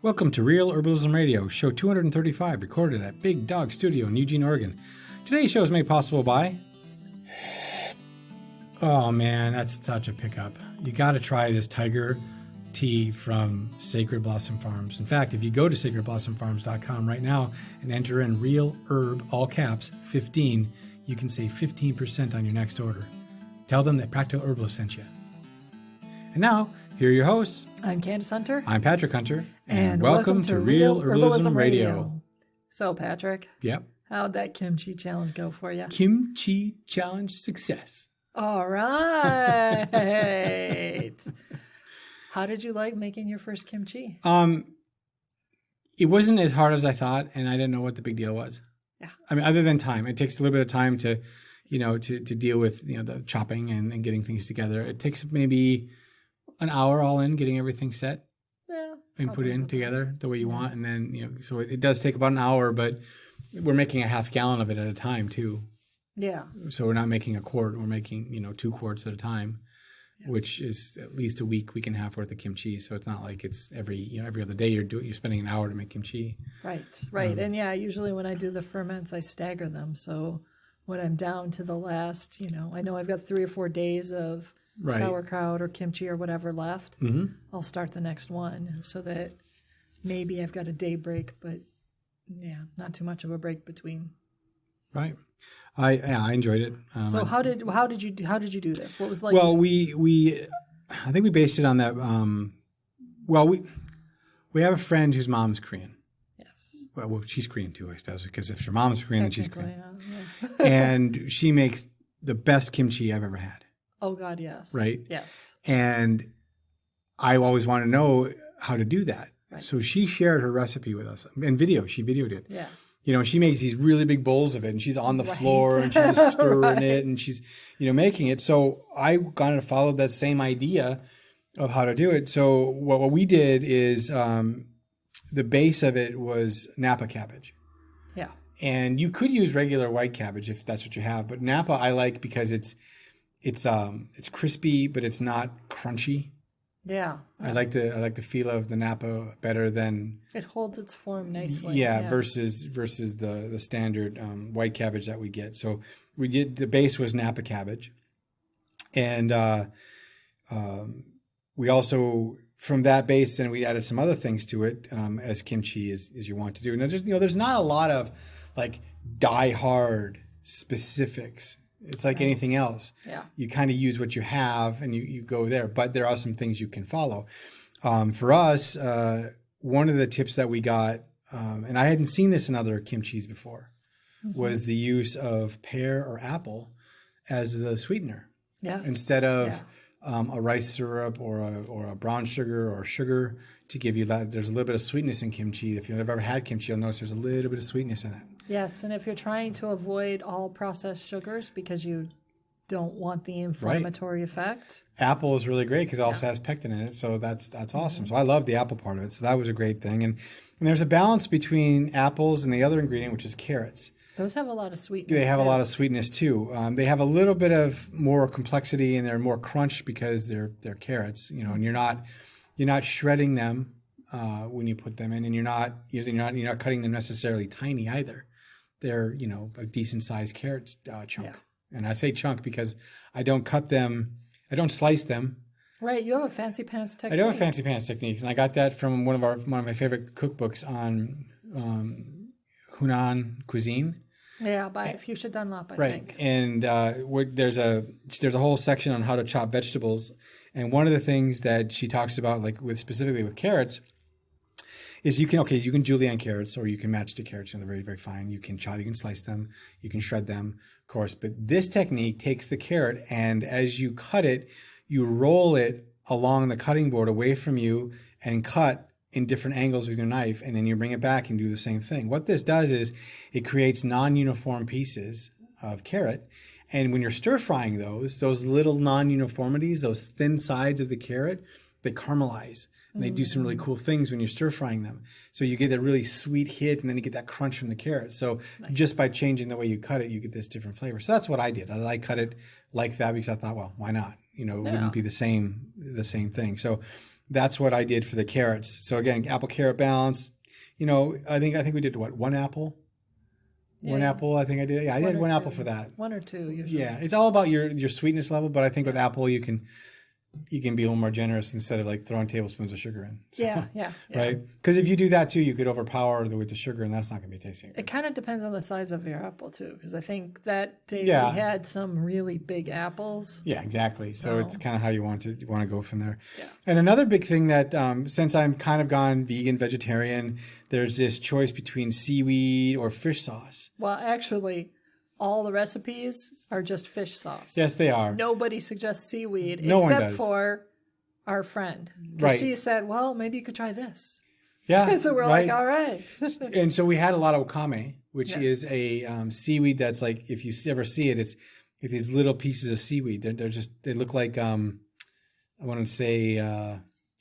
Welcome to Real Herbalism Radio, show 235, recorded at Big Dog Studio in Eugene, Oregon. Today's show is made possible by... Oh man, that's such a pickup. You got to try this tiger tea from Sacred Blossom Farms. In fact, if you go to sacredblossomfarms.com right now and enter in Real Herb, all caps, 15, you can save 15% on your next order. Tell them that Practical Herbalist sent you. And now, here are your hosts. I'm Candace Hunter. I'm Patrick Hunter. And welcome to Real Herbalism Radio. So, Patrick. Yep. How'd that kimchi challenge go for you? Kimchi challenge success. All right. How did you like making your first kimchi? It wasn't as hard as I thought, and I didn't know what the big deal was. Yeah. I mean, other than time, it takes a little bit of time to, to deal with, the chopping and getting things together. It takes maybe an hour all in getting everything set. Yeah. And put in together the way you want. And then, so it does take about an hour, but we're making a half gallon of it at a time too. Yeah. So we're not making a quart, we're making, 2 quarts at a time, yes, which is at least a week and a half worth of kimchi. So it's not like it's every other day you're spending an hour to make kimchi. Right. And yeah, usually when I do the ferments, I stagger them. So when I'm down to the last, I know I've got 3 or 4 days of sauerkraut or kimchi or whatever left, I'll start the next one so that maybe I've got a day break, but not too much of a break between. Right. I enjoyed it. So how did you do this? What was like? Well, I think we based it on that. We have a friend whose mom's Korean. Yes. Well, she's Korean too, I suppose, because if her mom's Korean, then she's Korean. Yeah. And she makes the best kimchi I've ever had. Oh God, yes. Right? Yes. And I always want to know how to do that. Right. So she shared her recipe with us and she videoed it. Yeah. She makes these really big bowls of it and she's on the floor and she's just stirring it and she's, making it. So I kind of followed that same idea of how to do it. So what we did is the base of it was Napa cabbage. Yeah. And you could use regular white cabbage if that's what you have. But Napa I like because it's crispy, but it's not crunchy. Yeah. I like the feel of the Napa better than it holds its form nicely. Yeah. Versus the standard white cabbage that we get. So the base was Napa cabbage, and we also from that base then we added some other things to it as kimchi as you want to do. Now there's not a lot of like die hard specifics. It's like anything else. Yeah. You kind of use what you have and you go there, but there are some things you can follow. For us, one of the tips that we got, and I hadn't seen this in other kimchis before, was the use of pear or apple as the sweetener. Yes. Instead of a rice syrup or a brown sugar or sugar to give you that. There's a little bit of sweetness in kimchi. If you've ever had kimchi, you'll notice there's a little bit of sweetness in it. Yes, and if you're trying to avoid all processed sugars because you don't want the inflammatory effect. Apple is really great because it also has pectin in it, so that's awesome. So I love the apple part of it, so that was a great thing. And there's a balance between apples and the other ingredient, which is carrots. Those have a lot of sweetness. They have a lot of sweetness too. They have a little bit of more complexity and they're more crunch because they're carrots, and you're not shredding them when you put them in, and you're not cutting them necessarily tiny either. They're, a decent sized carrot chunk. Yeah. And I say chunk because I don't cut them. I don't slice them. Right. You have a fancy pants technique. I do have a fancy pants technique. And I got that from one of my favorite cookbooks on Hunan cuisine. Yeah, by Fuchsia Dunlop, I think. And there's a whole section on how to chop vegetables. And one of the things that she talks about, specifically with carrots, is you can julienne carrots or you can matchstick carrots. They're very, very fine. You can chop, you can slice them, you can shred them, of course. But this technique takes the carrot and as you cut it, you roll it along the cutting board away from you and cut in different angles with your knife. And then you bring it back and do the same thing. What this does is it creates non-uniform pieces of carrot. And when you're stir frying those little non-uniformities, those thin sides of the carrot, they caramelize. And they do some really cool things when you're stir frying them. So you get that really sweet hit and then you get that crunch from the carrot. So just by changing the way you cut it, you get this different flavor. So that's what I did. I cut it like that because I thought, well, why not? It wouldn't be the same thing. So that's what I did for the carrots. So again, apple carrot balance. I think we did what, one apple. Yeah. One apple, I think I did. Yeah, I did one apple for that. 1 or 2 usually. Yeah, it's all about your sweetness level, but I think with apple you can be a little more generous instead of like throwing tablespoons of sugar in. So, Yeah. Right? Because if you do that too, you could overpower with the sugar, and that's not going to be tasty. It kind of depends on the size of your apple too, because I think that day Yeah. we had some really big apples. Yeah, exactly. So it's kind of how you want to go from there. Yeah. And another big thing that since I'm kind of gone vegan, vegetarian, there's this choice between seaweed or fish sauce. Well, actually, all the recipes are just fish sauce. Yes, they are. Nobody suggests seaweed No one except does. for our friend. 'Cause Right. she said, well, maybe you could try this. Yeah. So we're right. like, all right. And so we had a lot of wakame, which Yes. is a seaweed that's like, if you ever see it, it's like these little pieces of seaweed. They look like, I want to say,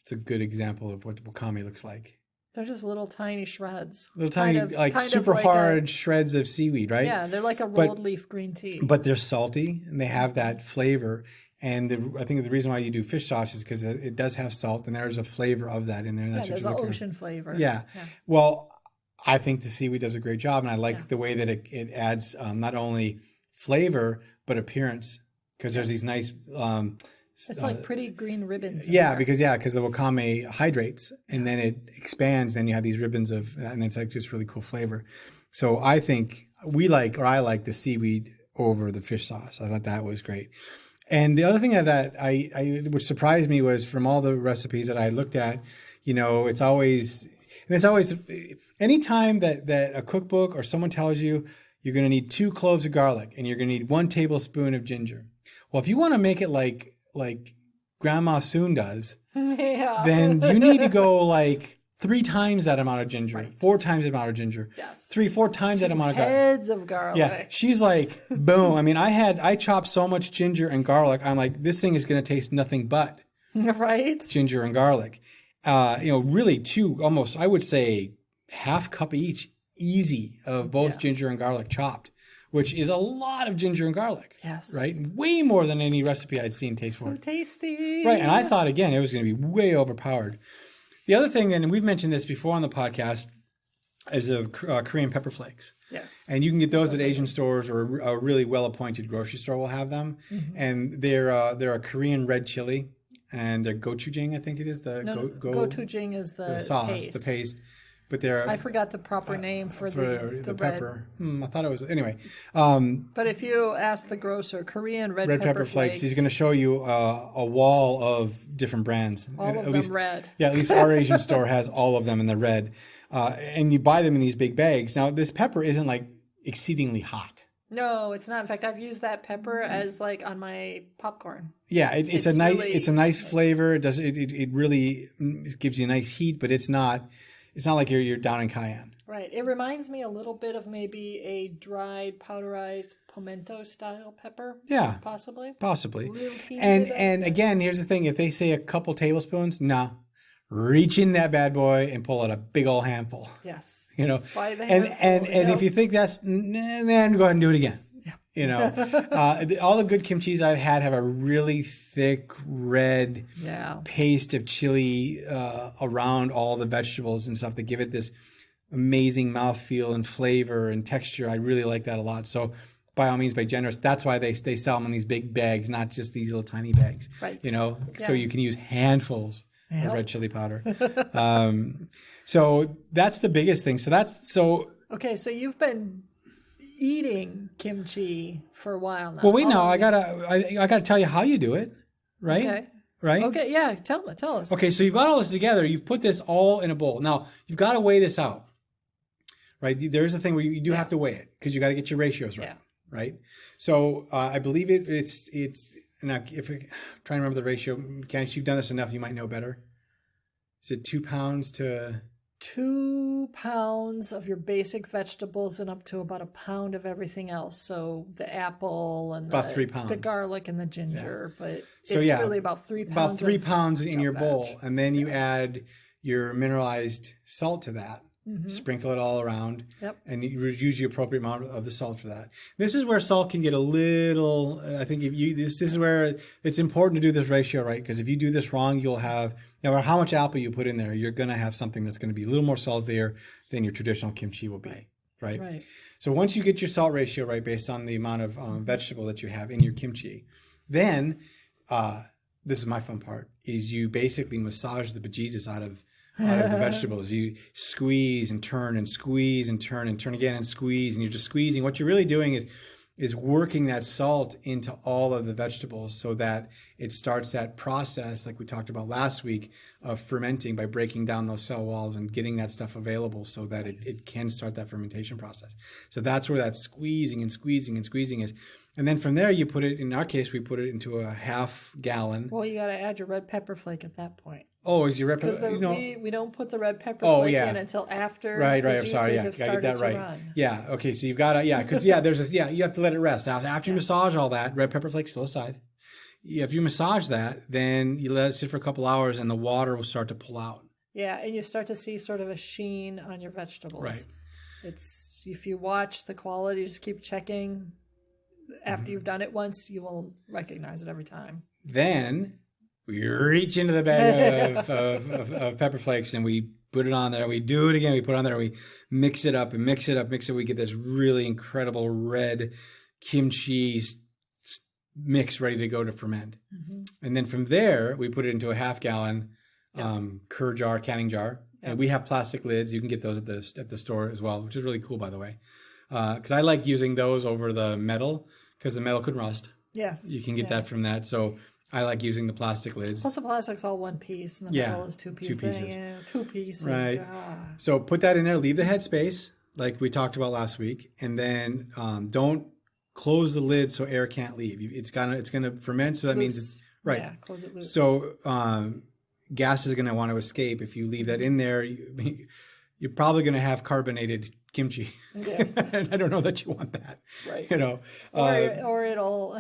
it's a good example of what wakame looks like. They're just little tiny shreds. Little tiny, super hard shreds of seaweed, right? Yeah, they're like a rolled leaf green tea. But they're salty and they have that flavor. And I think the reason why you do fish sauce is because it does have salt and there's a flavor of that in there. That's there's an ocean flavor. Yeah. Well, I think the seaweed does a great job, and I like the way that it adds not only flavor but appearance, because there's these nice. It's like pretty green ribbons. Because the wakame hydrates and then it expands. Then you have these ribbons and it's like just really cool flavor. So I think I like the seaweed over the fish sauce. I thought that was great. And the other thing that which surprised me was from all the recipes that I looked at, it's always anytime that a cookbook or someone tells you you're going to need 2 cloves of garlic and you're going to need 1 tablespoon of ginger. Well, if you want to make it like Grandma Soon does, then you need to go like 3 times that amount of ginger, 4 times the amount of ginger, 3-4 times that amount of garlic. Heads of garlic. Yeah, she's like, boom. I mean, I chopped so much ginger and garlic. I'm like, this thing is going to taste nothing but ginger and garlic. Really 2, almost, I would say half cup each, easy, of both ginger and garlic chopped, which is a lot of ginger and garlic. Yes. Right? Way more than any recipe I'd seen taste for. So tasty. Right. And I thought, again, it was going to be way overpowered. The other thing, and we've mentioned this before on the podcast, is Korean pepper flakes. Yes. And you can get those at Asian stores, or a really well-appointed grocery store will have them. Mm-hmm. And they're a Korean red chili, and a gochujang, I think it is. Gochujang is the sauce, paste. The paste. But I forgot the proper name for the pepper. I thought it was anyway. But if you ask the grocer, Korean red pepper flakes, he's going to show you a wall of different brands. All of them red. Yeah, at least our Asian store has all of them in the red, and you buy them in these big bags. Now, this pepper isn't like exceedingly hot. No, it's not. In fact, I've used that pepper as like on my popcorn. Yeah, it's a nice flavor. It really gives you a nice heat, but it's not like you're down in cayenne. Right. It reminds me a little bit of maybe a dried, powderized pimento style pepper. Yeah. Possibly. And again, here's the thing. If they say a couple tablespoons, reach in that bad boy and pull out a big old handful. Yes. By the handful, and if you think that's, then go ahead and do it again. Yeah. All the good kimchis I've had have a really thick red paste of chili around all the vegetables and stuff that give it this amazing mouthfeel and flavor and texture. I really like that a lot. So by all means, be generous. That's why they sell them in these big bags, not just these little tiny bags. Right. So you can use handfuls of red chili powder. So that's the biggest thing. Okay, so you've been eating kimchi for a while now. Well, wait, now I gotta tell you how you do it, right? Okay. Right? Okay, yeah, tell us. Okay, so you've got all this together. You've put this all in a bowl. Now, you've got to weigh this out, right? There's a thing where you do have to weigh it because you got to get your ratios right, right? So I believe it's now, if I'm trying to remember the ratio, Candace, you've done this enough, you might know better. Is it 2 pounds to... 2 pounds of your basic vegetables and up to about a pound of everything else. So the apple and about 3 pounds. The garlic and the ginger, but so it's really about 3 pounds. About 3 pounds in your bowl, and then you add your mineralized salt to that. sprinkle it all around, Yep. and you use the appropriate amount of the salt for that. This is where salt can get a little. I think if you this is where it's important to do this ratio right, because if you do this wrong, you'll have no matter how much apple you put in there, you're going to have something that's going to be a little more saltier than your traditional kimchi will be. Right. So once you get your salt ratio right, based on the amount of vegetable that you have in your kimchi, then this is my fun part: is you basically massage the bejesus out of the vegetables. You squeeze and turn and squeeze and turn again and squeeze, and you're just squeezing. What you're really doing is working that salt into all of the vegetables so that it starts that process, like we talked about last week, of fermenting by breaking down those cell walls and getting that stuff available so that it can start that fermentation process. So that's where that squeezing and squeezing and squeezing is. And then from there, you put it, in our case, we put it into a half gallon. Well, you got to add your red pepper flake at that point. Oh, is your red pepper? Because we don't put the red pepper flake in until after the juices have started to run. Yeah, okay, so you've got to, because you have to let it rest. After you massage all that, red pepper flake still aside. If you massage that, then you let it sit for a couple hours and the water will start to pull out. Yeah, and you start to see sort of a sheen on your vegetables. Right. It's, if you watch the quality, just keep checking. After you've done it once, you will recognize it every time. Then we reach into the bag of pepper flakes and we put it on there. We do it again. We put it on there. We mix it up and mix it up, mix it. We get this really incredible red kimchi mix ready to go to ferment. And then from there, we put it into a half gallon cur jar, canning jar. And we have plastic lids. You can get those at the store as well, which is really cool, by the way. Because I like using those over the metal, because the metal could rust. Yes. You can get that from that. So I like using the plastic lids. Plus the plastic's all one piece, and the metal is two pieces. 2 pieces. Yeah, 2 pieces. Right. So put that in there. Leave the head space, like we talked about last week, and then don't close the lid so air can't leave. It's gonna ferment. So that means it's right. Yeah, close it loose. So gas is gonna want to escape if you leave that in there. You're probably gonna have carbonated kimchi. Yeah. And I don't know that you want that. Right. Or it'll,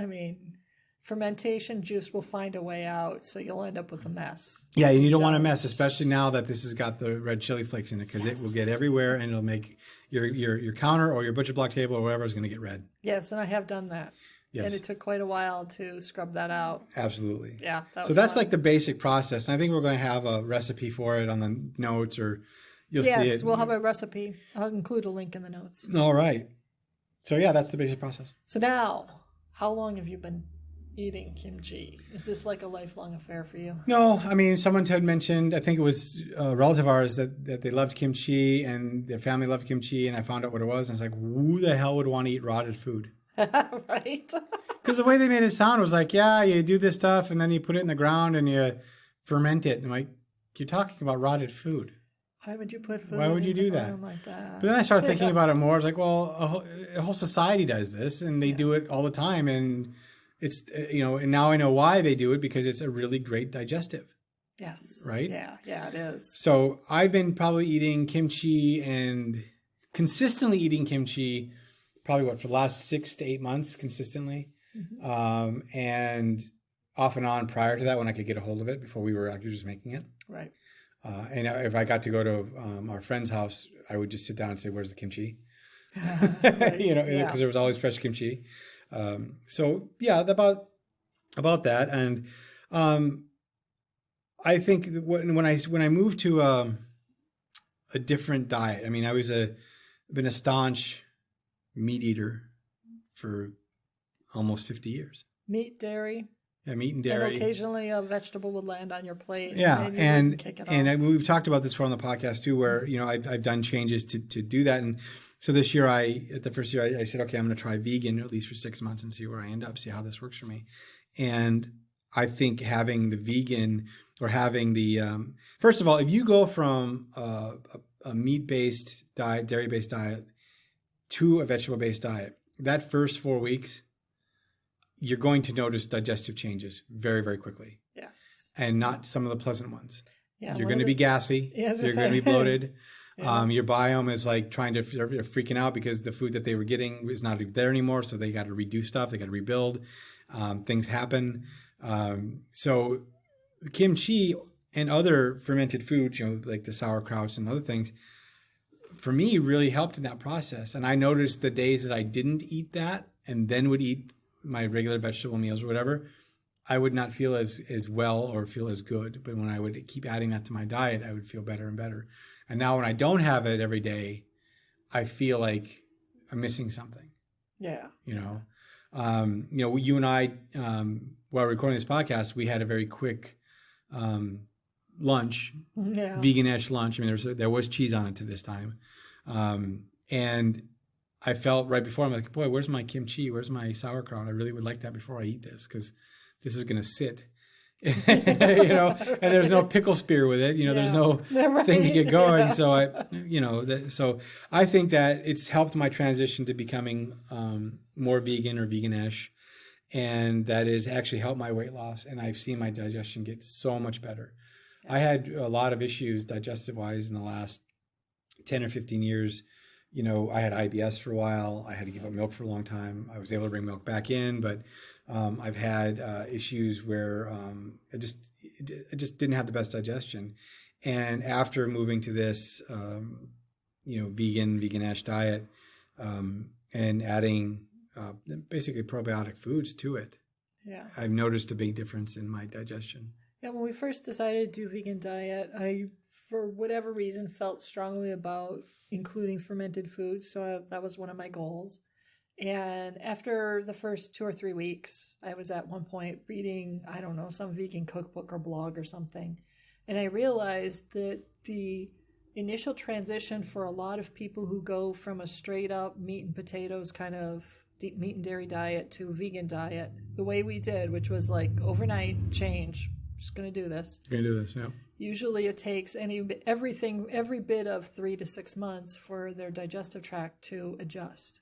fermentation juice will find a way out, so you'll end up with a mess. Yeah, and you don't want a mess, especially now that this has got the red chili flakes in it, because it will get everywhere and it'll make your counter or your butcher block table or whatever is going to get red. Yes, and I have done that. Yes. And it took quite a while to scrub that out. Absolutely. Yeah. That's like the basic process. And I think we're going to have a recipe for it on the notes, or you'll see it. Yes, we'll have a recipe. I'll include a link in the notes. All right. So yeah, that's the basic process. So now, how long have you been eating kimchi? Is this like a lifelong affair for you? No, someone had mentioned, I think it was a relative of ours, that they loved kimchi and their family loved kimchi, and I found out what it was, and I was like, who the hell would want to eat rotted food? Right. Because the way they made it sound was like, yeah, you do this stuff and then you put it in the ground and you ferment it. And I'm like, you're talking about rotted food. Why would you put food Why would you do that? Like that? But then I started thinking about it more. I was like, well, a whole society does this, and they do it all the time. And it's, and now I know why they do it, because it's a really great digestive. Yes. Right? Yeah, it is. So I've been probably eating kimchi and consistently eating kimchi probably for the last 6 to 8 months consistently. And off and on prior to that, when I could get a hold of it, before we were actually just making it. Right. And if I got to go to our friend's house, I would just sit down and say, where's the kimchi? Because there was always fresh kimchi. So yeah, about that. And I think when I moved to a different diet, I've been a staunch meat eater for almost 50 years. Meat, dairy. Yeah, meat and dairy. And occasionally a vegetable would land on your plate. Yeah, and we've talked about this before on the podcast too, where I've done changes to do that. And so this year, the first year, I said, okay, I'm going to try vegan at least for 6 months and see where I end up, see how this works for me. And I think having the vegan, or having the first of all, if you go from a meat-based diet, dairy-based diet, to a vegetable-based diet, that first 4 weeks, you're going to notice digestive changes very, very quickly. Yes. And not some of the pleasant ones. Yeah, you're going to be gassy. Yeah, so you're going to be bloated. Yeah. Your biome is like they're freaking out because the food that they were getting is not there anymore. So they got to redo stuff. They got to rebuild. Things happen. So kimchi and other fermented foods, like the sauerkrauts and other things, for me, really helped in that process. And I noticed the days that I didn't eat that and then would eat my regular vegetable meals or whatever, I would not feel as well or feel as good. But when I would keep adding that to my diet, I would feel better and better. And now when I don't have it every day, I feel like I'm missing something. Yeah. You know, you and I, while recording this podcast, we had a very quick lunch, vegan-ish lunch. I mean, there was cheese on it to this time. And I felt right before, I'm like, boy, where's my kimchi? Where's my sauerkraut? I really would like that before I eat this, because this is going to sit. You know, and there's no pickle spear with it. You know, there's no thing to get going. Yeah. So I think that it's helped my transition to becoming more vegan or vegan-ish. And that has actually helped my weight loss. And I've seen my digestion get so much better. I had a lot of issues digestive-wise in the last 10 or 15 years. You know, I had IBS for a while. I had to give up milk for a long time. I was able to bring milk back in, but I've had issues where I just didn't have the best digestion. And after moving to this, vegan-ish diet, and adding basically probiotic foods to it, I've noticed a big difference in my digestion. Yeah, when we first decided to do vegan diet, I, for whatever reason, felt strongly about including fermented foods. So that was one of my goals. And after the first 2 or 3 weeks, I was at one point reading, I don't know, some vegan cookbook or blog or something. And I realized that the initial transition for a lot of people who go from a straight up meat and potatoes kind of meat and dairy diet to vegan diet, the way we did, which was like overnight change, just going to do this. Going to do this, yeah. Usually it takes every bit of 3 to 6 months for their digestive tract to adjust.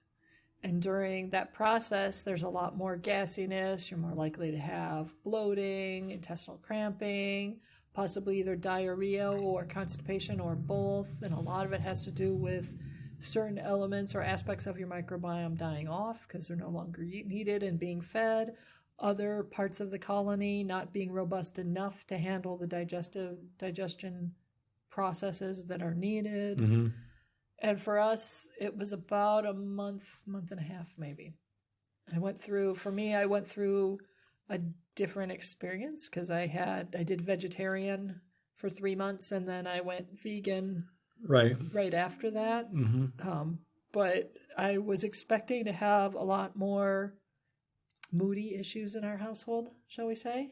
And during that process, there's a lot more gassiness. You're more likely to have bloating, intestinal cramping, possibly either diarrhea or constipation or both. And a lot of it has to do with certain elements or aspects of your microbiome dying off because they're no longer needed and being fed. Other parts of the colony not being robust enough to handle the digestion processes that are needed. Mm-hmm. And for us, it was about a month and a half, maybe. I went through a different experience because I did vegetarian for 3 months and then I went vegan right after that. Mm-hmm. But I was expecting to have a lot more moody issues in our household, shall we say.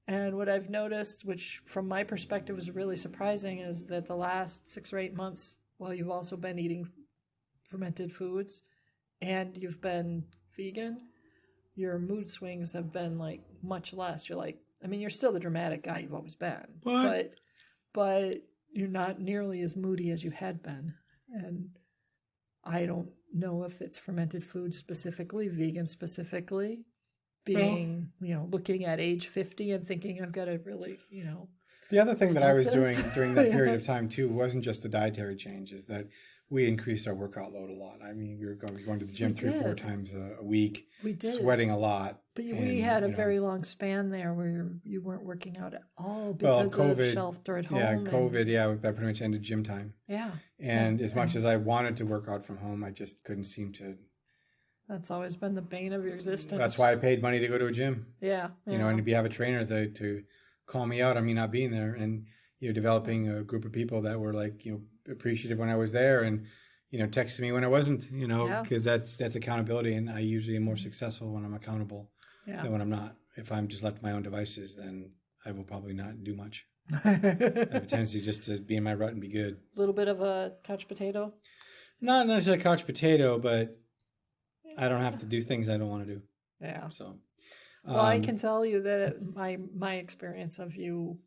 And what I've noticed, which from my perspective was really surprising, is that the last 6 or 8 months, while you've also been eating fermented foods and you've been vegan, your mood swings have been like much less. You're like, I mean, you're still the dramatic guy you've always been, but you're not nearly as moody as you had been. And I don't know if it's fermented food specifically, vegan specifically, looking at age 50 and thinking I've got to really, The other thing that I was doing during that period of time too wasn't just the dietary change, is that we increased our workout load a lot. I mean, we were going to the gym 3-4 times a week, sweating a we had a very long span there where you weren't working out at all because of shelter at home. Yeah, COVID, that pretty much ended gym time. Yeah. And as much as I wanted to work out from home, I just couldn't seem to. That's always been the bane of your existence. That's why I paid money to go to a gym. Yeah. And to have a trainer to call me out on me not being there, and developing a group of people that were like appreciative when I was there, and texted me when I wasn't, because that's accountability, and I usually am more successful when I'm accountable than when I'm not. If I'm just left to my own devices, then I will probably not do much. I have a tendency just to be in my rut and be good. A little bit of a couch potato? Not necessarily a couch potato, but I don't have to do things I don't want to do. Yeah. So, well, I can tell you that my experience of you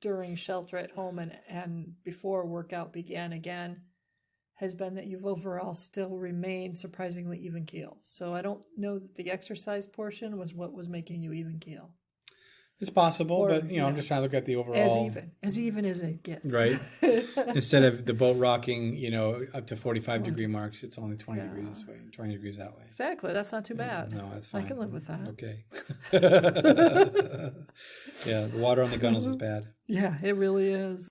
during shelter at home and before workout began again has been that you've overall still remained surprisingly even keel. So I don't know that the exercise portion was what was making you even keel. It's possible, but I'm just trying to look at the overall as even as it gets. Right. Instead of the boat rocking, up to 45 degree marks, it's only 20 degrees this way, 20 degrees that way. Exactly. That's not too bad. No, that's fine. I can live with that. Okay. Yeah, the water on the gunnels is bad. Yeah, it really is.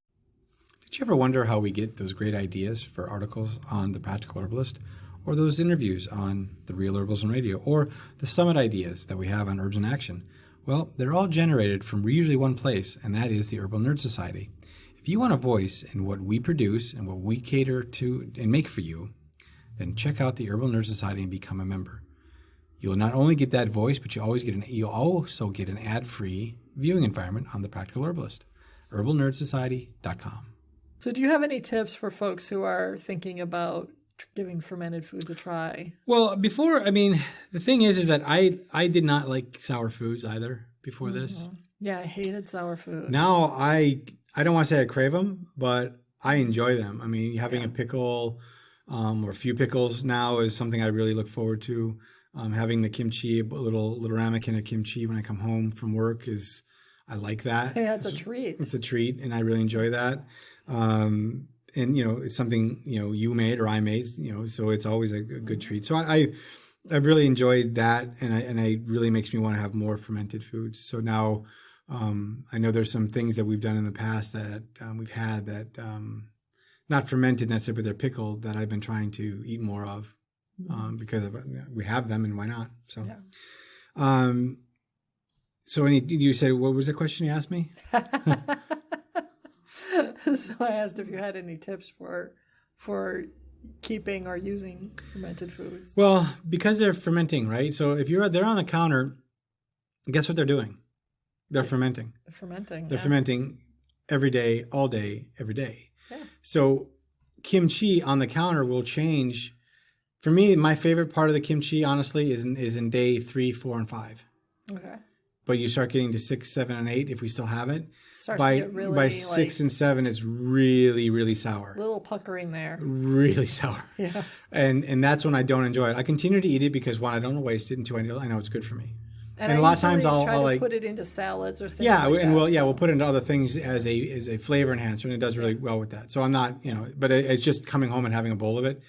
Did you ever wonder how we get those great ideas for articles on The Practical Herbalist, or those interviews on The Real Herbalism Radio, or the summit ideas that we have on Herbs in Action? Well, they're all generated from usually one place, and that is the Herbal Nerd Society. If you want a voice in what we produce and what we cater to and make for you, then check out the Herbal Nerd Society and become a member. You'll not only get that voice, but you'll also get an ad-free viewing environment on The Practical Herbalist. herbalnerdsociety.com. So do you have any tips for folks who are thinking about giving fermented foods a try? Well, the thing is that I did not like sour foods either before this. Yeah, I hated sour foods. Now I don't want to say I crave them, but I enjoy them. I mean, having a pickle or a few pickles now is something I really look forward to. Having the kimchi, a little ramekin of kimchi when I come home from work I like that. Yeah, it's a treat. It's a treat, and I really enjoy that. And it's something you made or I made. So it's always a good treat. So I've really enjoyed that, and it really makes me want to have more fermented foods. So now I know there's some things that we've done in the past that we've had that not fermented necessarily, but they're pickled, that I've been trying to eat more of because we have them, and why not? So. Yeah. So you said, what was the question you asked me? So I asked if you had any tips for keeping or using fermented foods. Well, because they're fermenting, right? So if they're on the counter, guess what they're doing? They're fermenting. They're fermenting every day, all day, every day. Yeah. So kimchi on the counter will change. For me, my favorite part of the kimchi, honestly, is in day 3, 4, and 5. Okay. But you start getting to 6, 7, and 8 if we still have it. Starts to get really, by 6 and 7, it's really, really sour. Little puckering there. Really sour. Yeah. And that's when I don't enjoy it. I continue to eat it because, one, I don't want to waste it, and 2, I know it's good for me. And a lot of times I'll try to put it into salads or things like that. We'll put it into other things as a flavor enhancer, and it does really well with that. So I'm not, but it's just coming home and having a bowl of it.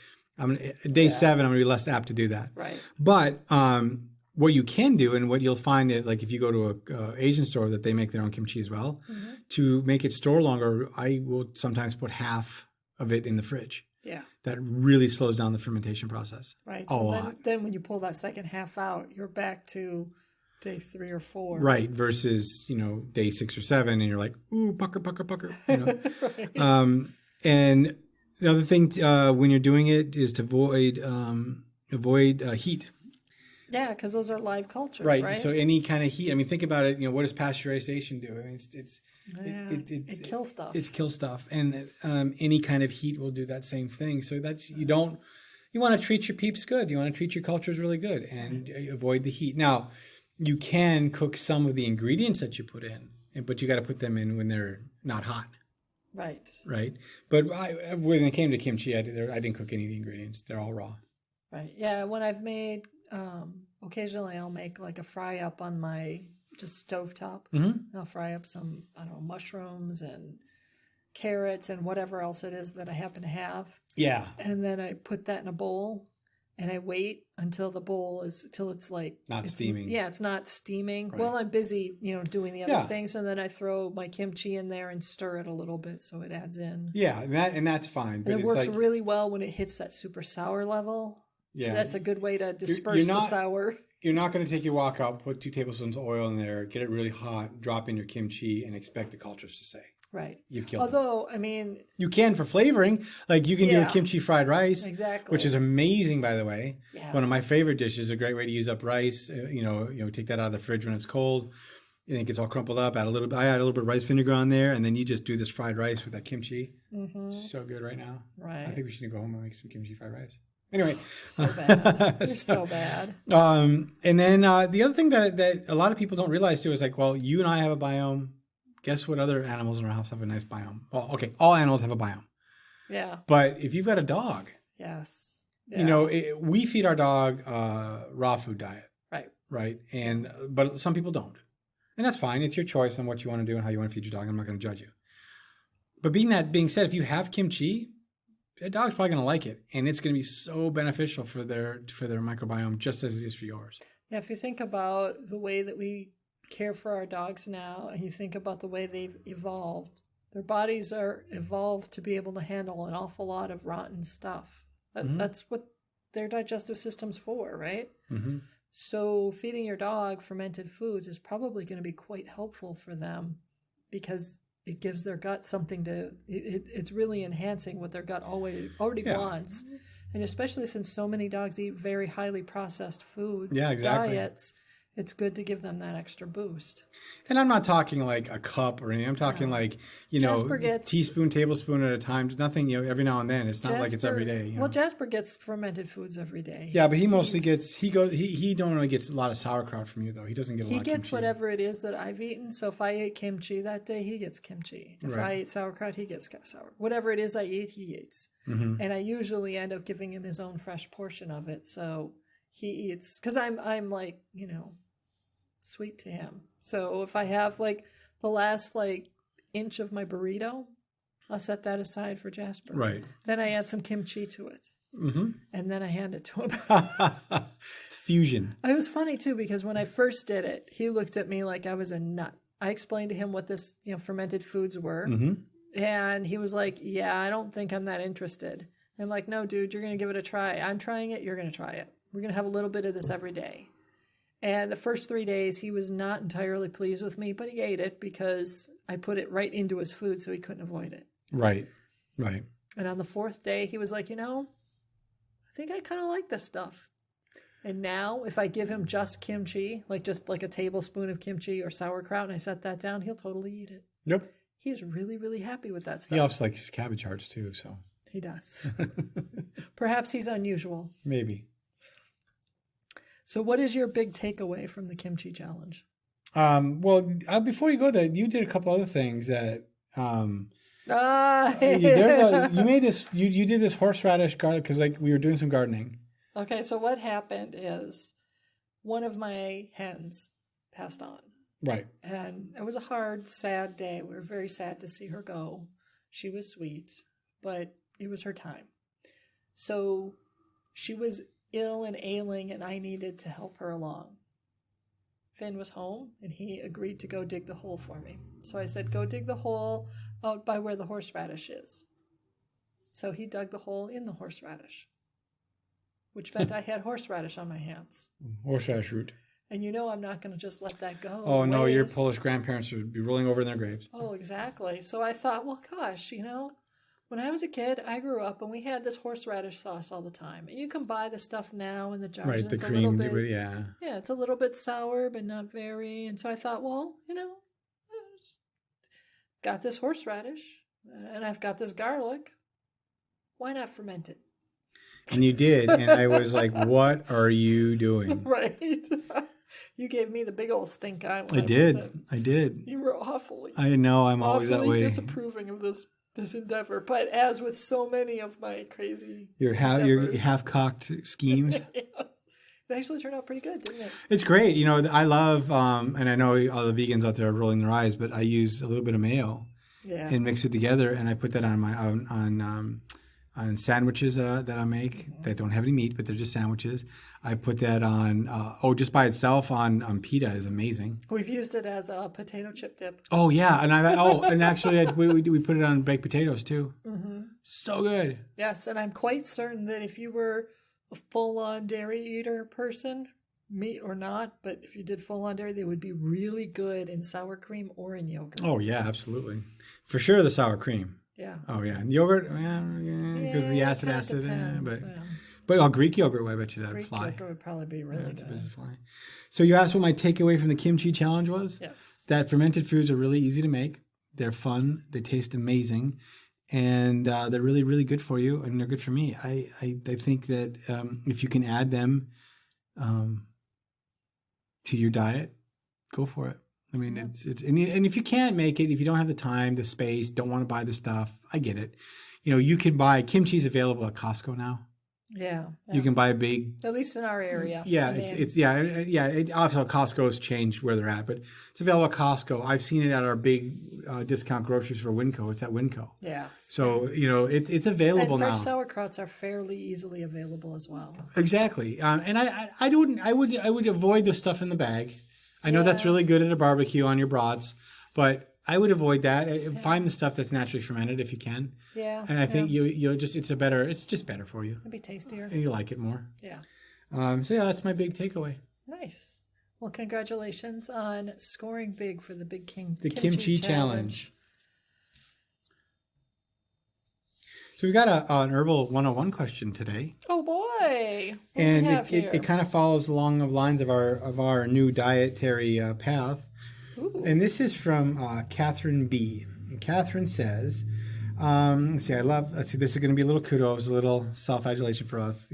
Day 7, I'm going to be less apt to do that. Right. But what you can do, and what you'll find is, like if you go to a Asian store that they make their own kimchi as well, to make it store longer, I will sometimes put half of it in the fridge. Yeah. That really slows down the fermentation process. Right. A lot. Then when you pull that second half out, you're back to day 3 or 4. Right. Versus, day 6 or 7, and you're like, ooh, pucker. Right. And the other thing when you're doing it is to avoid heat. Yeah, because those are live cultures, right? So any kind of heat. I mean, think about it. What does pasteurization do? I mean, it kills stuff. It kills stuff, and any kind of heat will do that same thing. So you want to treat your peeps good. You want to treat your cultures really good, and avoid the heat. Now, you can cook some of the ingredients that you put in, but you got to put them in when they're not hot. Right. Right. But when it came to kimchi, I didn't cook any of the ingredients. They're all raw. Right. Yeah. When I've made, occasionally I'll make like a fry up on my just stovetop. Mm-hmm. I'll fry up some, mushrooms and carrots and whatever else it is that I happen to have. Yeah. And then I put that in a bowl and I wait until it's like not steaming. Yeah, it's not steaming. Right. Well, I'm busy, doing the other things, and then I throw my kimchi in there and stir it a little bit so it adds in. Yeah, and that's fine. But it works really well when it hits that super sour level. Yeah, that's a good way to disperse the sour. You're not going to take your wok out, put 2 tablespoons of oil in there, get it really hot, drop in your kimchi, and expect the cultures to say. Right. You've killed Although, them. You can for flavoring. Like you can do a kimchi fried rice. Exactly. Which is amazing, by the way. Yeah. One of my favorite dishes, a great way to use up rice. Take that out of the fridge when it's cold. And it gets all crumpled up. I add a little bit of rice vinegar on there. And then you just do this fried rice with that kimchi. Mm-hmm. So good right now. Right. I think we should go home and make some kimchi fried rice. Anyway. So bad. It's so bad. And then the other thing that a lot of people don't realize too is like, well, you and I have a biome. Guess what other animals in our house have a nice biome? Well, okay, all animals have a biome. Yeah. But if you've got a dog. Yes. Yeah. We feed our dog raw food diet. Right. Right. But some people don't. And that's fine. It's your choice on what you want to do and how you want to feed your dog. I'm not going to judge you. But being said, if you have kimchi, that dog's probably going to like it. And it's going to be so beneficial for their microbiome just as it is for yours. Yeah, if you think about the way that we care for our dogs now, and you think about the way they've evolved Their bodies are evolved to be able to handle an awful lot of rotten stuff. That's what their digestive system's for, right? Mm-hmm. So feeding your dog fermented foods is probably going to be quite helpful for them because it gives their gut something to, it's really enhancing what their gut already wants. And especially since so many dogs eat very highly processed food diets, it's good to give them that extra boost. And I'm not talking like a cup or anything. I'm talking like, teaspoon, tablespoon at a time. Just nothing, every now and then. It's not like it's every day. Well, Jasper gets fermented foods every day. Yeah, but he mostly gets, he normally gets a lot of sauerkraut from you, though. He doesn't get a lot of kimchi. He gets whatever it is that I've eaten. So if I ate kimchi that day, he gets kimchi. If I eat sauerkraut, he gets sauerkraut. Whatever it is I eat, he eats. Mm-hmm. And I usually end up giving him his own fresh portion of it. So he eats, because I'm like, sweet to him. So if I have like the last inch of my burrito, I'll set that aside for Jasper. Right. Then I add some kimchi to it. Mm-hmm. And then I hand it to him. It's fusion. It was funny too, because when I first did it, he looked at me like I was a nut. I explained to him what this, fermented foods were. Mm-hmm. And he was like, yeah, I don't think I'm that interested. I'm like, no, dude, you're going to give it a try. I'm trying it. You're going to try it. We're going to have a little bit of this every day. And the first 3 days, he was not entirely pleased with me, but he ate it because I put it right into his food so he couldn't avoid it. Right. And on the 4th day, he was like, I think I kind of like this stuff. And now if I give him just kimchi, just like a tablespoon of kimchi or sauerkraut, and I set that down, he'll totally eat it. Yep. He's really, really happy with that stuff. He also likes cabbage hearts too, so. He does. Perhaps he's unusual. Maybe. So what is your big takeaway from the kimchi challenge? Before you go there, you did a couple other things that you made this. You did this horseradish garlic because we were doing some gardening. Okay, so what happened is one of my hens passed on. Right. And it was a hard, sad day. We were very sad to see her go. She was sweet, but it was her time. So she was ill and ailing, and I needed to help her along. Finn was home, and he agreed to go dig the hole for me. So I said, go dig the hole out by where the horseradish is. So he dug the hole in the horseradish, which meant I had horseradish on my hands. Horseradish root. And I'm not going to just let that go. Oh, no, your Polish grandparents would be rolling over in their graves. Oh, exactly. So I thought, well, gosh, when I was a kid, I grew up and we had this horseradish sauce all the time. And you can buy the stuff now in the jars. Right, the cream, yeah. Yeah, it's a little bit sour, but not very. And so I thought, well, got this horseradish and I've got this garlic. Why not ferment it? And you did. And I was like, what are you doing? Right. You gave me the big old stink eye. I did. You were awfully. I know, I'm always that way. Disapproving of this endeavor, but as with so many of my crazy your half-cocked schemes. Yes. It actually turned out pretty good, didn't it? It's great. I love and I know all the vegans out there are rolling their eyes, but I use a little bit of mayo and mix it together, and I put that on my on sandwiches that I make that don't have any meat, but they're just sandwiches. I put that on just by itself on pita is amazing. We've used it as a potato chip dip. Oh yeah, and actually we put it on baked potatoes too. Mm-hmm. So good. Yes, and I'm quite certain that if you were a full-on dairy eater person, meat or not, but if you did full-on dairy, they would be really good in sour cream or in yogurt. Oh yeah, absolutely, for sure the sour cream. Yeah. Oh yeah, and yogurt, because of the acid, but Greek yogurt, I bet you that'd fly. Greek yogurt would probably be really good. Fly. So you asked what my takeaway from the kimchi challenge was? Yes. That fermented foods are really easy to make. They're fun. They taste amazing, and they're really, really good for you, and they're good for me. I think that if you can add them to your diet, go for it. I mean, it's and if you can't make it, if you don't have the time, the space, don't want to buy the stuff, I get it. You can buy kimchi's available at Costco now. Yeah. You can buy a big, at least in our area. Yeah, also Costco's changed where they're at, but it's available at Costco. I've seen it at our big discount groceries for Winco. It's at Winco. Yeah. So it's available and fresh now. Sauerkrauts are fairly easily available as well. Exactly, and I would avoid the stuff in the bag. I know that's really good at a barbecue on your brats, but I would avoid that. Find the stuff that's naturally fermented if you can. Yeah. And I think you'll just it's just better for you. It'd be tastier. And you like it more. Yeah. So yeah, that's my big takeaway. Nice. Well, congratulations on scoring big for the Big Kimchi Challenge. So we got an Herbal 101 question today. Oh boy! And it kind of follows along the lines of our new dietary path. Ooh. And this is from Catherine B. And Catherine says, let's see, this is going to be a little kudos, a little self-adulation for us.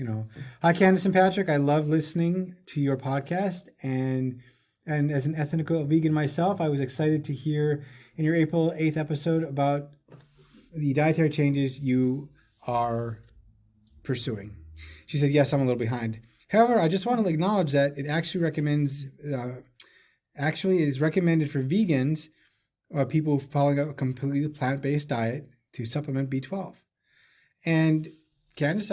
Hi, Candace and Patrick. I love listening to your podcast. And as an ethical vegan myself, I was excited to hear in your April 8th episode about the dietary changes you are pursuing. She said, yes, I'm a little behind. However, I just want to acknowledge that it actually is recommended for vegans, people following a completely plant-based diet, to supplement B12. And Candace,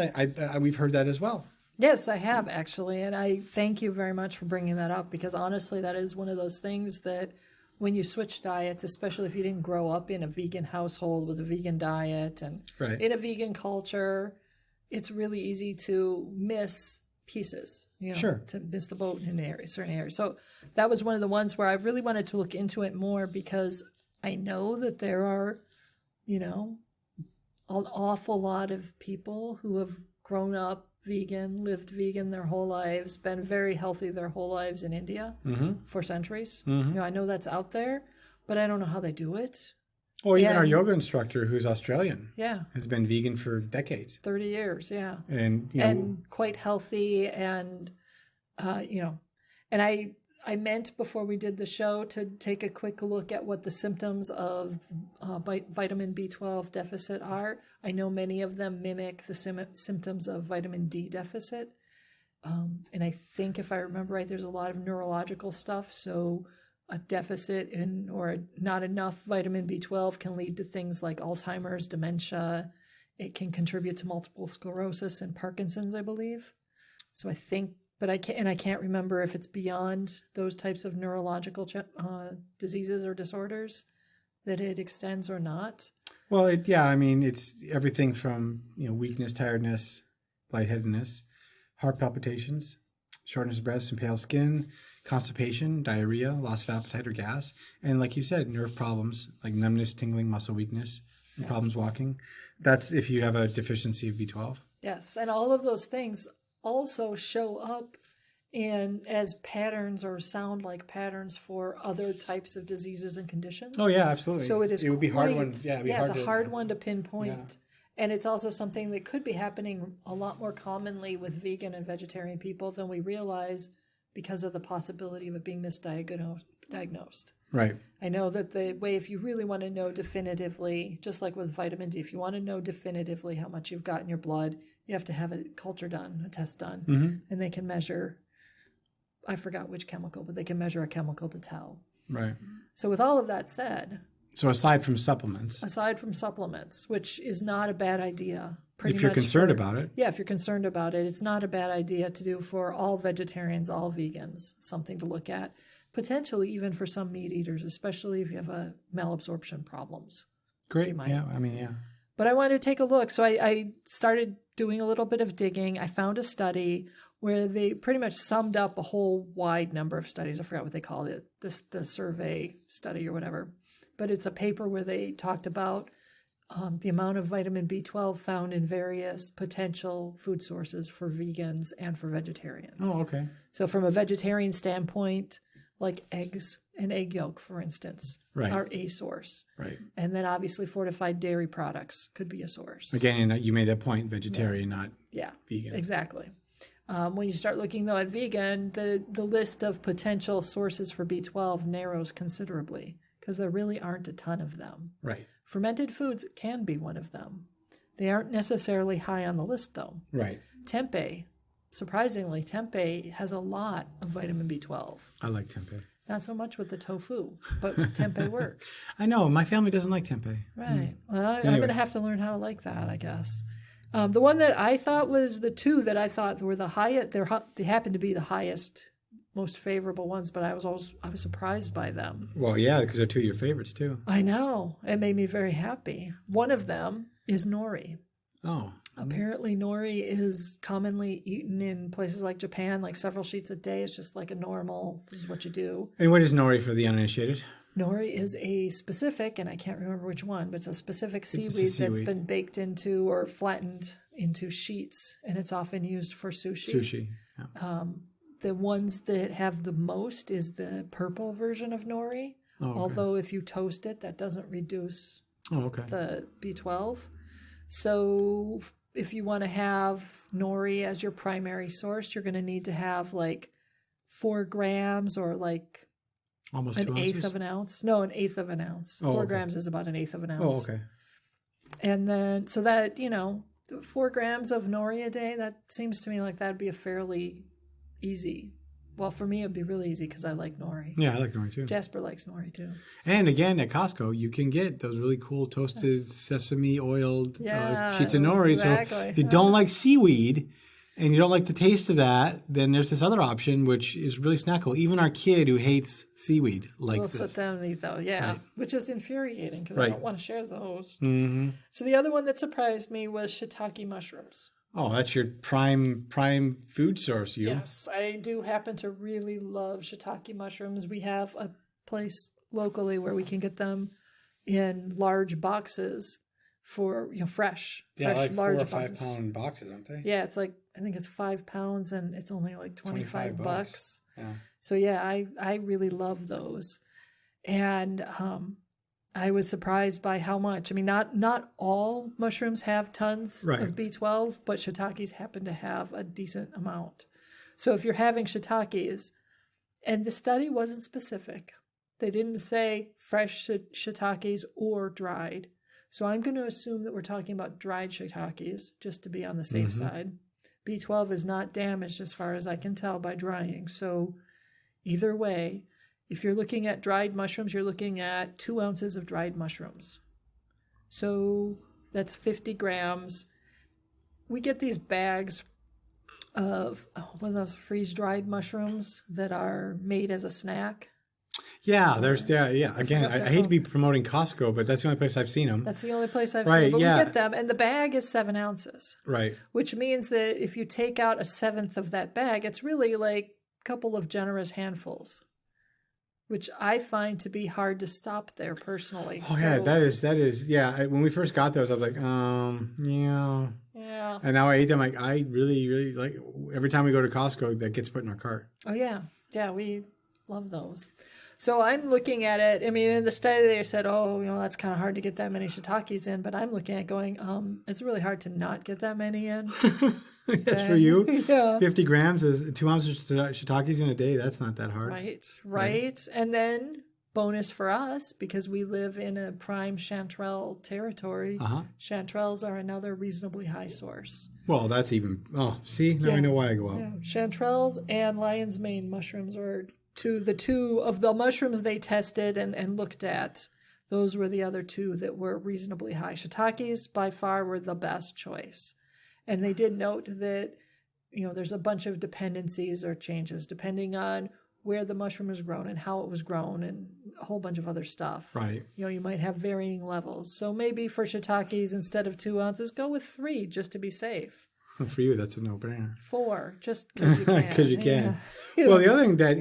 we've heard that as well. Yes, I have actually. And I thank you very much for bringing that up, because honestly, that is one of those things that when you switch diets, especially if you didn't grow up in a vegan household with a vegan diet and in a vegan culture, it's really easy to miss pieces, to miss the boat in certain areas. So that was one of the ones where I really wanted to look into it more, because I know that there are, an awful lot of people who have grown up vegan, lived vegan their whole lives, been very healthy their whole lives in India for centuries. I know that's out there, but I don't know how they do it. Or even our yoga instructor, who's Australian, yeah, has been vegan for decades. 30 years, yeah. And quite healthy and, and I meant before we did the show to take a quick look at what the symptoms of vitamin B12 deficit are. I know many of them mimic the symptoms of vitamin D deficit. And I think if I remember right, there's a lot of neurological stuff. So a deficit or not enough vitamin B12 can lead to things like Alzheimer's, dementia. It can contribute to multiple sclerosis and Parkinson's, I believe. So I think, but I can't remember if it's beyond those types of neurological diseases or disorders that it extends or not. Well, it's everything from weakness, tiredness, lightheadedness, heart palpitations, shortness of breath and pale skin, constipation, diarrhea, loss of appetite or gas, and like you said, nerve problems like numbness, tingling, muscle weakness, and problems walking. That's if you have a deficiency of B12. Yes, and all of those things also show up as patterns or sound like patterns for other types of diseases and conditions. Oh yeah, absolutely. So it would be hard one. Yeah, it's a hard one to pinpoint. Yeah. And it's also something that could be happening a lot more commonly with vegan and vegetarian people than we realize, because of the possibility of it being misdiagnosed. Right. I know that the way, if you really want to know definitively, just like with vitamin D, if you want to know definitively how much you've got in your blood, you have to have a culture done, a test done, and they can measure, I forgot which chemical, but they can measure a chemical to tell. Right. So with all of that said. So aside from supplements, which is not a bad idea. If you're concerned about it. Yeah, if you're concerned about it, it's not a bad idea to do for all vegetarians, all vegans, something to look at. Potentially even for some meat eaters, especially if you have malabsorption problems. Great. Yeah, yeah. But I wanted to take a look. So I started doing a little bit of digging. I found a study where they pretty much summed up a whole wide number of studies. I forgot what they called it, the survey study or whatever. But it's a paper where they talked about the amount of vitamin B12 found in various potential food sources for vegans and for vegetarians. Oh, okay. So from a vegetarian standpoint, like eggs and egg yolk, for instance, are a source. Right. And then obviously fortified dairy products could be a source. Again, you made that point, vegetarian, not vegan. Exactly. When you start looking, though, at vegan, the list of potential sources for B12 narrows considerably, because there really aren't a ton of them. Right. Fermented foods can be one of them. They aren't necessarily high on the list, though. Right. Tempeh. Surprisingly, tempeh has a lot of vitamin B12. I like tempeh. Not so much with the tofu, but tempeh works. I know. My family doesn't like tempeh. Right. Well, I'm going to have to learn how to like that, I guess. The one that I thought was the two that I thought were the highest, they happened to be the highest most favorable ones, but I was surprised by them. Well, yeah, because they're two of your favorites too. I know. It made me very happy. One of them is nori. Oh. Apparently nori is commonly eaten in places like Japan, like several sheets a day. It's just like a normal, this is what you do. And what is nori for the uninitiated? Nori is a specific, and I can't remember which one, but it's a specific seaweed that's been baked into or flattened into sheets, and it's often used for sushi. Sushi, yeah. The ones that have the most is the purple version of nori, although if you toast it, that doesn't reduce the B12. So if you want to have nori as your primary source, you're going to need to have like 4 grams or like almost an eighth of an ounce. No, an eighth of an ounce. 4 grams is about an eighth of an ounce. Oh, okay. And then, so that, 4 grams of nori a day, that seems to me like that'd be a fairly easy. Well, for me, it'd be really easy because I like nori. Yeah, I like nori too. Jasper likes nori too. And again, at Costco, you can get those really cool toasted sesame oiled sheets of nori. Exactly. So if you don't like seaweed and you don't like the taste of that, then there's this other option, which is really snackable. Even our kid who hates seaweed likes this. We'll sit down and eat those, which is infuriating because I don't want to share those. Mm-hmm. So the other one that surprised me was shiitake mushrooms. Oh, that's your prime food source, you. Yes, I do happen to really love shiitake mushrooms. We have a place locally where we can get them in large boxes for fresh, like large 4 or 5 boxes. pound boxes, aren't they? Yeah, it's like I think it's 5 pounds and it's only like 25 bucks. Yeah. So yeah, I really love those, and I was surprised by how much. I mean, not all mushrooms have tons of B12, but shiitakes happen to have a decent amount. So if you're having shiitakes, and the study wasn't specific, they didn't say fresh shiitakes or dried. So I'm going to assume that we're talking about dried shiitakes, just to be on the safe side. B12 is not damaged as far as I can tell by drying. So either way, if you're looking at dried mushrooms, you're looking at 2 ounces of dried mushrooms. So that's 50 grams. We get these bags of one of those freeze-dried mushrooms that are made as a snack. Yeah, Again, I hate to be promoting Costco, but that's the only place I've seen them. That's the only place I've seen them. But we get them, and the bag is 7 ounces. Right. Which means that if you take out 1/7 of that bag, it's really like a couple of generous handfuls, which I find to be hard to stop there personally. Oh, yeah, that is. Yeah, when we first got those, I was like, yeah. Yeah. And now I ate them. Like, I really, really like, every time we go to Costco, that gets put in our cart. Oh, yeah. Yeah, we love those. So I'm looking at it. I mean, in the study they said, that's kind of hard to get that many shiitakes in. But I'm looking at going, it's really hard to not get that many in. That's for you. Yeah. 50 grams is 2 ounces of shiitakes in a day. That's not that hard. Right. And then bonus for us, because we live in a prime chanterelle territory. Chanterelles are another reasonably high source. Well, that's even. Oh, see, now I know why I go out. Yeah. Chanterelles and lion's mane mushrooms are the two of the mushrooms they tested and looked at. Those were the other 2 that were reasonably high. Shiitakes by far were the best choice. And they did note that, there's a bunch of dependencies or changes depending on where the mushroom is grown and how it was grown and a whole bunch of other stuff. Right. You might have varying levels. So maybe for shiitakes, instead of 2 ounces, go with 3 just to be safe. For you, that's a no-brainer. 4, just because you can. Because you can. Yeah. Well, the other thing that,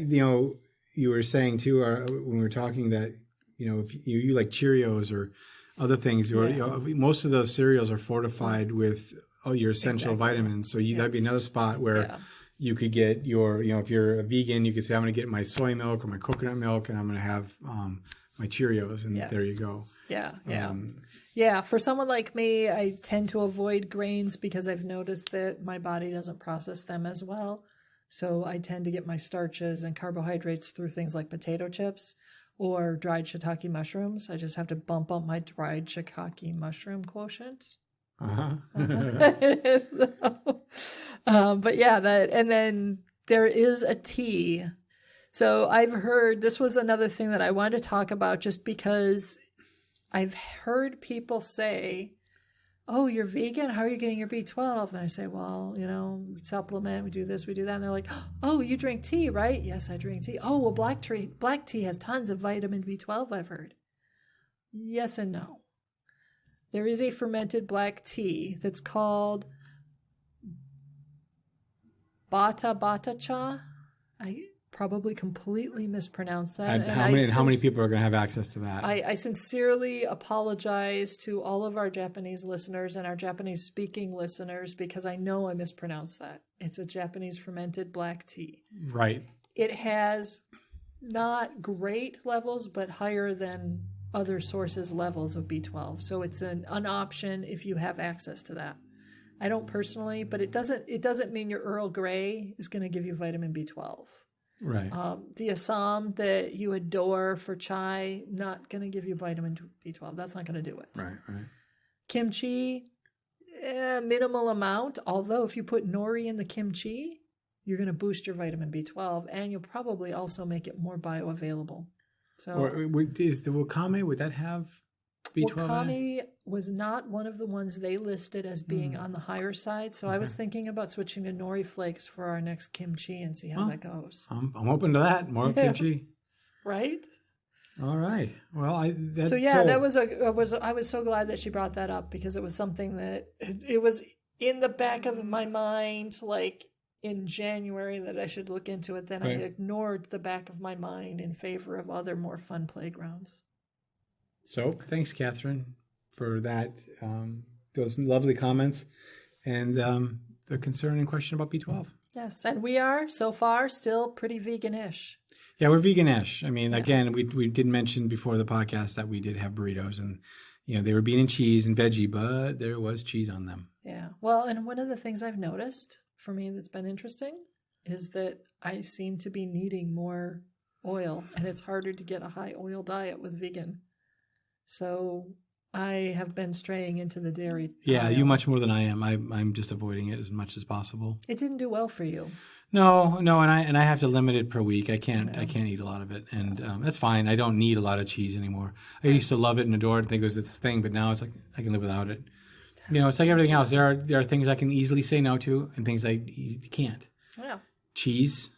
you were saying too, when we were talking that, if you like Cheerios or other things, or most of those cereals are fortified with your essential vitamins. So that'd be another spot where you could get your, if you're a vegan, you could say, I'm going to get my soy milk or my coconut milk, and I'm going to have my Cheerios, and there you go. Yeah. For someone like me, I tend to avoid grains because I've noticed that my body doesn't process them as well. So I tend to get my starches and carbohydrates through things like potato chips or dried shiitake mushrooms. I just have to bump up my dried shiitake mushroom quotient. But yeah, and then there is a tea. So I've heard, this was another thing that I wanted to talk about just because I've heard people say oh, you're vegan? How are you getting your B12? And I say, well, we supplement, we do this, we do that. And they're like, oh, you drink tea, right? Yes, I drink tea. Oh, well, black tea has tons of vitamin B12, I've heard. Yes and no. There is a fermented black tea that's called Bata Cha. I probably completely mispronounced that. How many people are going to have access to that? I sincerely apologize to all of our Japanese listeners and our Japanese speaking listeners because I know I mispronounced that. It's a Japanese fermented black tea. Right. It has not great levels, but higher than other sources' levels of B12. So it's an option if you have access to that. I don't personally, but it doesn't mean your Earl Grey is going to give you vitamin B12. Right. The Assam that you adore for chai, not going to give you vitamin B12. That's not going to do it. Right. Kimchi, minimal amount. Although if you put nori in the kimchi, you're going to boost your vitamin B12, and you'll probably also make it more bioavailable. So, is the wakame, would that have B12 wakame was not one of the ones they listed as being on the higher side. So I was thinking about switching to nori flakes for our next kimchi and see how that goes. I'm open to that. More kimchi. Right? All right. Well, I was so glad that she brought that up because it was something that it was in the back of my mind, like in January, that I should look into it. Then I ignored the back of my mind in favor of other more fun playgrounds. So thanks, Catherine, for that. Those lovely comments and the concern and question about B12. Yes, and we are so far still pretty vegan-ish. Yeah, we're vegan-ish. I mean, again, we did mention before the podcast that we did have burritos, and they were bean and cheese and veggie, but there was cheese on them. Yeah. Well, and one of the things I've noticed for me that's been interesting is that I seem to be needing more oil, and it's harder to get a high oil diet with vegan. So I have been straying into the dairy. Yeah, you much more than I am. I'm just avoiding it as much as possible. It didn't do well for you. No, and I have to limit it per week. I can't eat a lot of it, and that's fine. I don't need a lot of cheese anymore. I used to love it and adore it and think it was its thing, but now it's like I can live without it. It's like everything else. There are things I can easily say no to, and things I can't. Yeah. Cheese,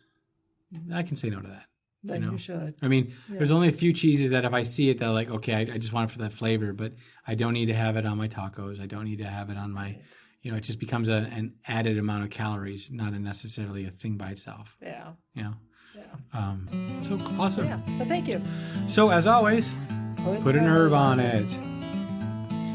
I can say no to that. Then you should. I mean, there's only a few cheeses that if I see it, they're like, okay, I just want it for that flavor, but I don't need to have it on my tacos. I don't need to have it on my, it just becomes an added amount of calories, not necessarily a thing by itself. Yeah. Yeah. So awesome. Yeah, but thank you. So as always, put an herb on it.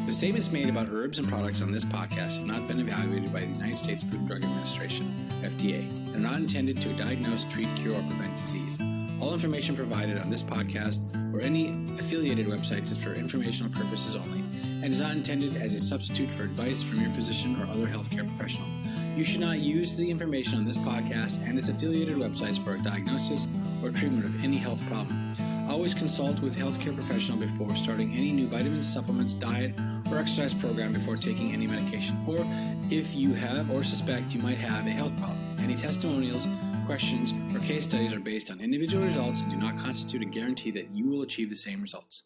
The statements made about herbs and products on this podcast have not been evaluated by the United States Food and Drug Administration, FDA, and are not intended to diagnose, treat, cure, or prevent disease. All information provided on this podcast or any affiliated websites is for informational purposes only and is not intended as a substitute for advice from your physician or other healthcare professional. You should not use the information on this podcast and its affiliated websites for a diagnosis or treatment of any health problem. Always consult with a healthcare professional before starting any new vitamins, supplements, diet, or exercise program before taking any medication, or if you have or suspect you might have a health problem. Any testimonials, questions, or case studies are based on individual results and do not constitute a guarantee that you will achieve the same results.